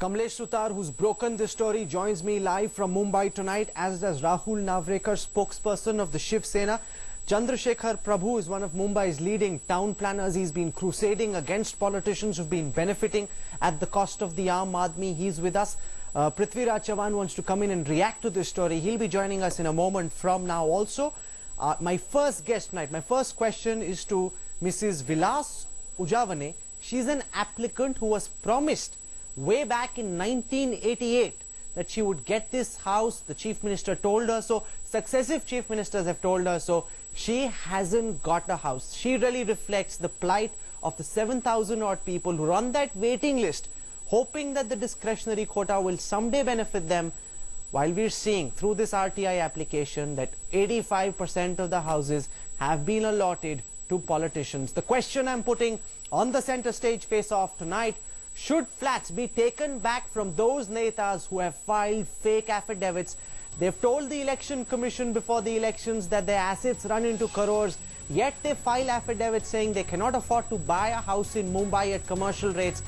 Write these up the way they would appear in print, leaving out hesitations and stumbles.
Kamlesh Sutar, who's broken this story, joins me live from Mumbai tonight, as does Rahul Navrekar, spokesperson of the Shiv Sena. Chandrasekhar Prabhu is one of Mumbai's leading town planners. He's been crusading against politicians who've been benefiting at the cost of the aadmi. He's with us. Prithviraj Chavan wants to come in and react to this story. He'll be joining us in a moment from now also. My first guest tonight, my first question is to Mrs. Vilas Ujavane. She's an applicant who was promised way back in 1988 that she would get this house. The chief minister told her so. Successive chief ministers have told her so. She hasn't got a house. She really reflects the plight of the 7,000 odd people who are on that waiting list, hoping that the discretionary quota will someday benefit them, while we're seeing through this RTI application that 85% of the houses have been allotted to politicians. The question I'm putting on the center stage face-off tonight: should flats be taken back from those netas who have filed fake affidavits? They've told the election commission before the elections that their assets run into crores, yet they file affidavits saying they cannot afford to buy a house in Mumbai at commercial rates.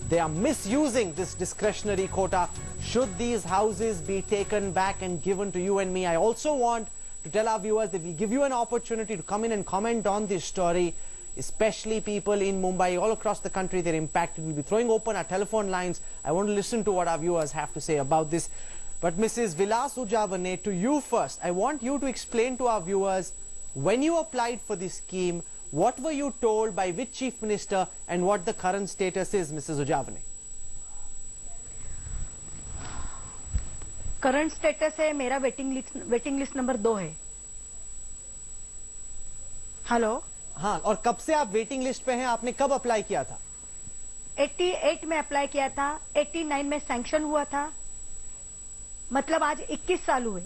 They are misusing this discretionary quota. Should these houses be taken back and given to you and me? I also want to tell our viewers that we'll give you an opportunity to come in and comment on this story, especially people in Mumbai, all across the country. They're impacted. We'll be throwing open our telephone lines. I want to listen to what our viewers have to say about this. But Mrs. Vilas Ujavane, to you first, I want you to explain to our viewers, when you applied for this scheme, what were you told by which chief minister and what the current status is, Mrs. Ujavane? Current status है मेरा waiting list number 2 है. Hello. हाँ, और कब से आप waiting list पे हैं? आपने कब अप्लाई किया था? 88 में अप्लाई किया था, 89 में सैंक्शन हुआ था. मतलब आज 21 साल हुए.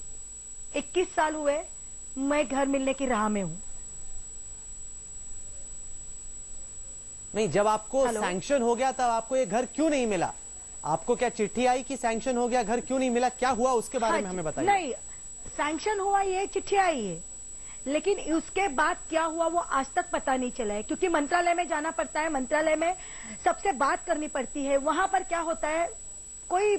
21 साल हुए मैं घर मिलने की राह में हूं. नहीं, जब आपको सैंक्शन हो गया तब आपको ये घर क्यों नहीं मिला? आपको क्या चिट्ठी आई कि सैंक्शन हो गया, घर क्यों नहीं मिला? क्या हुआ उसके बारे में हमें बताइए. नहीं, सैंक्शन हुआ, ये चिट्ठी आई है, लेकिन उसके बाद क्या हुआ वो आज तक पता नहीं चला है, क्योंकि मंत्रालय में जाना पड़ता है, मंत्रालय में सबसे बात करनी पड़ती है. वहां पर क्या होता है, कोई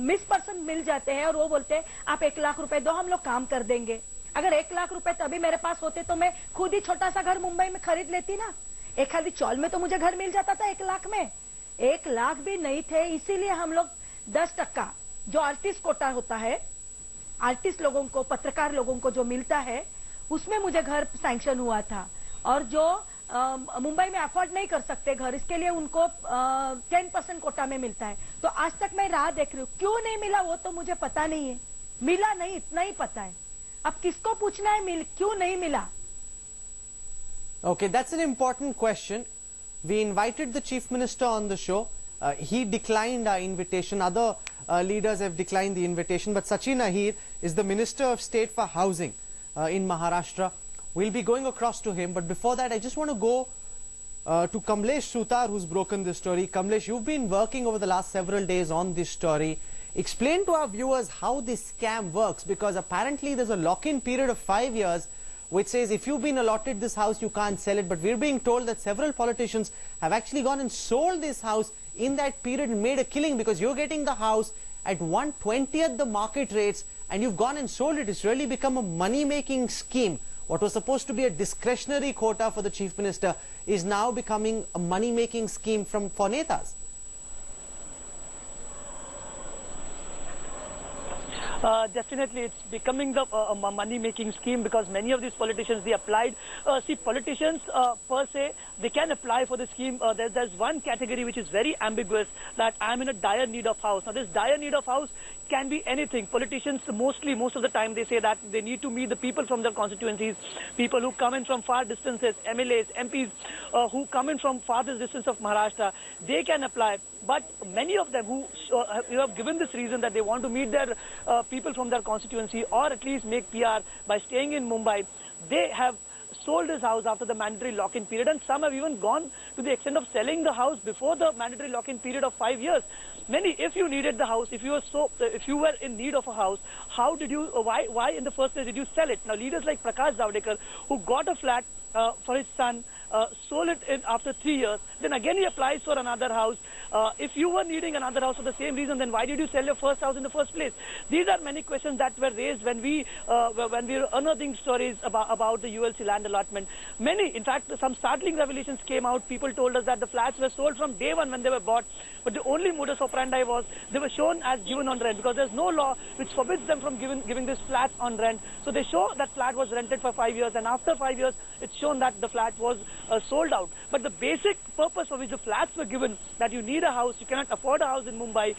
मिस पर्सन मिल जाते हैं और वो बोलते हैं आप 1 लाख रुपए दो, हम लोग काम कर देंगे. अगर 1 लाख रुपए तभी मेरे पास होते तो मैं खुद ही छोटा सा घर मुंबई में खरीद लेती ना. एक खाली चौल में तो मुझे घर मिल जाता था 1 लाख में. 1 लाख भी नहीं थे, इसीलिए हम लोग 10% जो आर्टिस्ट कोटा होता है, आर्टिस्ट लोगों को, पत्रकार लोगों को जो मिलता है, उसमें मुझे घर सैंक्शन हुआ था. और जो मुंबई में अफोर्ड नहीं कर सकते घर, इसके लिए उनको 10% कोटा में मिलता है. तो आज तक मैं राह देख रही हूँ. क्यों नहीं मिला वो तो मुझे पता नहीं है. मिला नहीं, इतना ही पता है. अब किसको पूछना है क्यों नहीं मिला? Okay, that's an important question. We invited the chief minister on the show. He declined our invitation. Other leaders have declined the invitation. But Sachin Ahir is the Minister of State for Housing in Maharashtra. We'll be going across to him. But before that, I just want to go to Kamlesh Sutar, who's broken this story. Kamlesh, you've been working over the last several days on this story. Explain to our viewers how this scam works, because apparently there's a lock-in period of 5 years which says if you've been allotted this house, you can't sell it. But we're being told that several politicians have actually gone and sold this house in that period and made a killing, because you're getting the house at 1/20th the market rates and you've gone and sold it. It's really become a money-making scheme. What was supposed to be a discretionary quota for the chief minister is now becoming a money-making scheme for netas. Definitely, it's becoming the money-making scheme, because many of these politicians, they applied. See, politicians per se, they can apply for the scheme. There's one category which is very ambiguous, that I'm in a dire need of house. Now, this dire need of house can be anything. Politicians, most of the time, they say that they need to meet the people from their constituencies, people who come in from far distances, MLAs, MPs, who come in from farthest distance of Maharashtra. They can apply. But many of them who have given this reason that they want to meet their people from their constituency, or at least make PR by staying in Mumbai, they have sold his house after the mandatory lock-in period, and some have even gone to the extent of selling the house before the mandatory lock-in period of 5 years. Many, if you needed the house, if you were in need of a house, how did you, why in the first place did you sell it? Now, leaders like Prakash Javadekar, who got a flat for his son sold it in after 3 years, then again he applies for another house. If you were needing another house for the same reason, then why did you sell your first house in the first place? These are many questions that were raised when we were unearthing stories about the ULC land allotment. Many, in fact, some startling revelations came out. People told us that the flats were sold from day one when they were bought, but the only modus operandi was they were shown as given on rent, because there's no law which forbids them from giving this flat on rent. So they show that flat was rented for 5 years, and after 5 years, it's shown that the flat was sold out. But the basic purpose for which the flats were given, that you need a house, you cannot afford a house in Mumbai,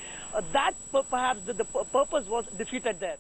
that perhaps the purpose was defeated there.